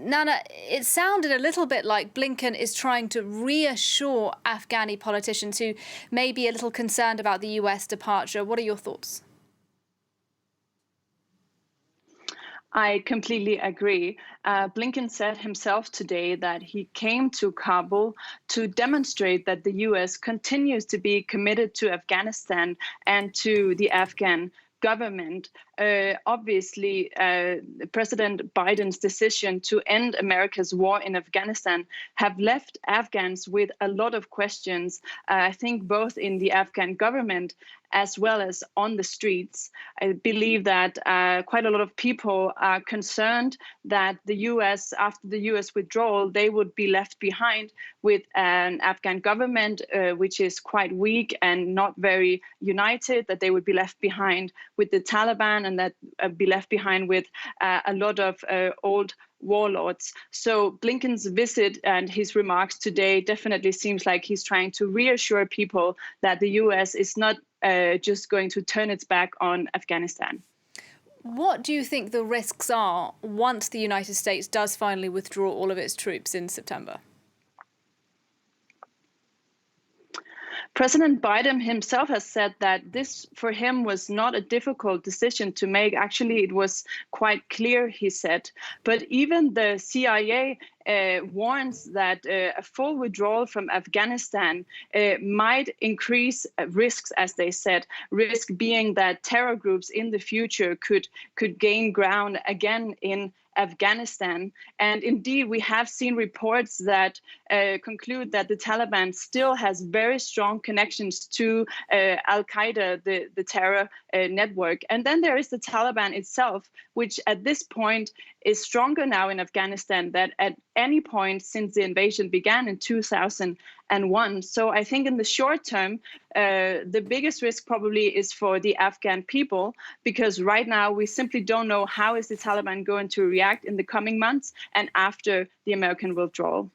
Nanna, it sounded a little bit like Blinken is trying to reassure Afghani politicians who may be a little concerned about the US departure. What are your thoughts? I completely agree. Blinken said himself today that he came to Kabul to demonstrate that the US continues to be committed to Afghanistan and to the Afghan government. Obviously, President Biden's decision to end America's war in Afghanistan have left Afghans with a lot of questions, I think both in the Afghan government as well as on the streets. I believe that quite a lot of people are concerned that the US, after the US withdrawal, they would be left behind with an Afghan government which is quite weak and not very united, that they would be left behind with the Taliban and that be left behind with a lot of old warlords. So Blinken's visit and his remarks today definitely seems like he's trying to reassure people that the US is not just going to turn its back on Afghanistan. What do you think the risks are once the United States does finally withdraw all of its troops in September? President Biden himself has said that this, for him, was not a difficult decision to make. Actually, it was quite clear, he said. But even the CIA warns that a full withdrawal from Afghanistan might increase risks, as they said, risk being that terror groups in the future could gain ground again in Afghanistan. And indeed, we have seen reports that conclude that the Taliban still has very strong connections to Al-Qaeda, the terror network. And then there is the Taliban itself, which at this point is stronger now in Afghanistan than at any point since the invasion began in 2001. So I think in the short term, the biggest risk probably is for the Afghan people, because right now we simply don't know how is the Taliban going to react in the coming months and after the American withdrawal.